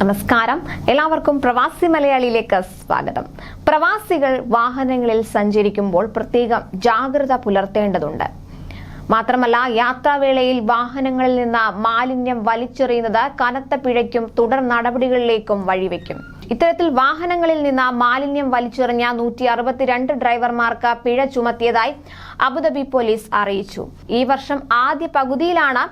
നമസ്കാരം, എല്ലാവർക്കും പ്രവാസി മലയാളിയിലേക്ക് സ്വാഗതം. പ്രവാസികൾ വാഹനങ്ങളിൽ സഞ്ചരിക്കുമ്പോൾ പ്രത്യേകം ജാഗ്രത പുലർത്തേണ്ടതുണ്ട്. മാത്രമല്ല, യാത്രാവേളയിൽ വാഹനങ്ങളിൽ നിന്ന് മാലിന്യം വലിച്ചെറിയുന്നത് കനത്ത പിഴയ്ക്കും തുടർ നടപടികളിലേക്കും വഴിവെക്കും. ഇത്തരത്തിൽ വാഹനങ്ങളിൽ നിന്ന് മാലിന്യം വലിച്ചെറിഞ്ഞ 162 ഡ്രൈവർമാർക്ക് പിഴ ചുമത്തിയതായി അബുദാബി പോലീസ് അറിയിച്ചു. ഈ വർഷം ആദ്യ പകുതിയിലാണ്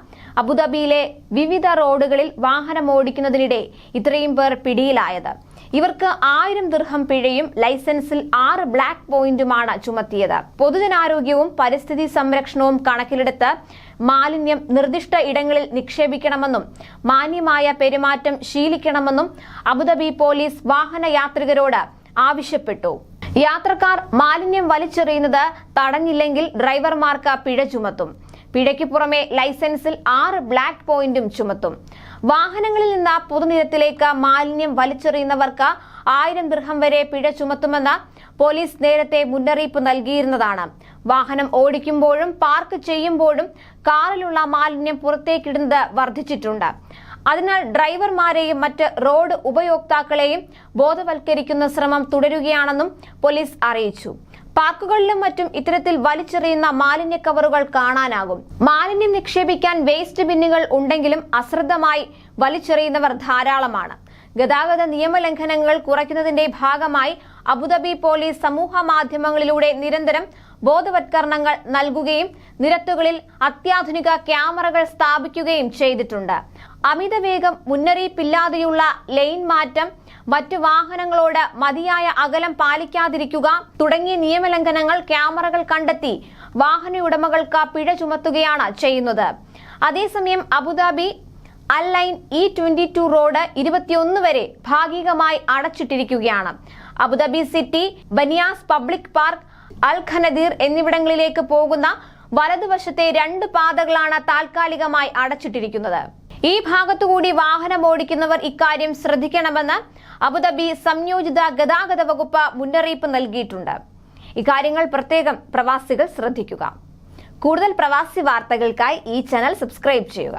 അബുദാബിയിലെ വിവിധ റോഡുകളിൽ വാഹനം ഓടിക്കുന്നതിനിടെ ഇത്രയും പേർ പിടിയിലായത്. ഇവർക്ക് 1000 ദിർഹം പിഴയും ലൈസൻസിൽ 6 ബ്ലാക്ക് പോയിന്റുമാണ് ചുമത്തിയത്. പൊതുജനാരോഗ്യവും പരിസ്ഥിതി സംരക്ഷണവും കണക്കിലെടുത്ത് മാലിന്യം നിർദ്ദിഷ്ട ഇടങ്ങളിൽ നിക്ഷേപിക്കണമെന്നും മാന്യമായ പെരുമാറ്റം ശീലിക്കണമെന്നും അബുദാബി പോലീസ് വാഹന യാത്രികരോട് ആവശ്യപ്പെട്ടു. യാത്രക്കാർ മാലിന്യം വലിച്ചെറിയുന്നത് തടഞ്ഞില്ലെങ്കിൽ ഡ്രൈവർമാർക്ക് പിഴ ചുമത്തും. പിഴയ്ക്ക് പുറമെ ലൈസൻസിൽ 6 ബ്ലാക്ക് പോയിന്റും ചുമത്തും. വാഹനങ്ങളിൽ നിന്ന് പൊതുനിരത്തിലേക്ക് മാലിന്യം വലിച്ചെറിയുന്നവർക്ക് 1000 ദിർഹം വരെ പിഴ ചുമത്തുമെന്ന് പോലീസ് നേരത്തെ മുന്നറിയിപ്പ് നൽകിയിരുന്നതാണ്. വാഹനം ഓടിക്കുമ്പോഴും പാർക്ക് ചെയ്യുമ്പോഴും കാറിലുള്ള മാലിന്യം പുറത്തേക്കിടുന്നത് വർദ്ധിച്ചിട്ടുണ്ട്. അതിനാൽ ഡ്രൈവർമാരെയും മറ്റ് റോഡ് ഉപയോക്താക്കളെയും ബോധവൽക്കരിക്കുന്ന ശ്രമം തുടരുകയാണെന്നും പോലീസ് അറിയിച്ചു. പാർക്കുകളിലും മറ്റും ഇത്തരത്തിൽ വലിച്ചെറിയുന്ന മാലിന്യ കവറുകൾ കാണാനാകും. മാലിന്യം നിക്ഷേപിക്കാൻ വേസ്റ്റ് ബിന്നുകൾ ഉണ്ടെങ്കിലും അശ്രദ്ധമായി വലിച്ചെറിയുന്നവർ ധാരാളമാണ്. ഗതാഗത നിയമലംഘനങ്ങൾ കുറയ്ക്കുന്നതിന്റെ ഭാഗമായി അബുദാബി പോലീസ് സമൂഹ മാധ്യമങ്ങളിലൂടെ നിരന്തരം ബോധവത്കരണങ്ങൾ നൽകുകയും നിരത്തുകളിൽ അത്യാധുനിക ക്യാമറകൾ സ്ഥാപിക്കുകയും ചെയ്തിട്ടുണ്ട്. അമിതവേഗം, മുന്നറിയിപ്പില്ലാതെയുള്ള ലൈൻ മാറ്റം, മറ്റു വാഹനങ്ങളോട് മതിയായ അകലം പാലിക്കാതിരിക്കുക തുടങ്ങിയ നിയമലംഘനങ്ങൾ ക്യാമറകൾ കണ്ടെത്തി വാഹന ഉടമകൾക്ക് പിഴ ചുമത്തുകയാണ് ചെയ്യുന്നത്. അതേസമയം Abu Dhabi Al line E22 road 21 വരെ ഭാഗികമായി അടച്ചിട്ടിരിക്കുകയാണ്. Abu Dhabi city, Baniyas public park, Al Khanadeer എന്നിവിടങ്ങളിലേക്ക് പോകുന്ന വലതുവശത്തെ 2 പാതകളാണ് താൽക്കാലികമായി അടച്ചിട്ടിരിക്കുന്നത്. ഈ ഭാഗത്തുകൂടി വാഹനം ഓടിക്കുന്നവർ ഇക്കാര്യം ശ്രദ്ധിക്കണമെന്ന് അബുദാബി സംയോജിത ഗതാഗത വകുപ്പ് മുന്നറിയിപ്പ് നൽകിയിട്ടുണ്ട്. ഇക്കാര്യങ്ങൾ പ്രത്യേകം പ്രവാസികൾ ശ്രദ്ധിക്കുക. കൂടുതൽ പ്രവാസി വാർത്തകൾക്കായി ഈ ചാനൽ സബ്സ്ക്രൈബ് ചെയ്യുക.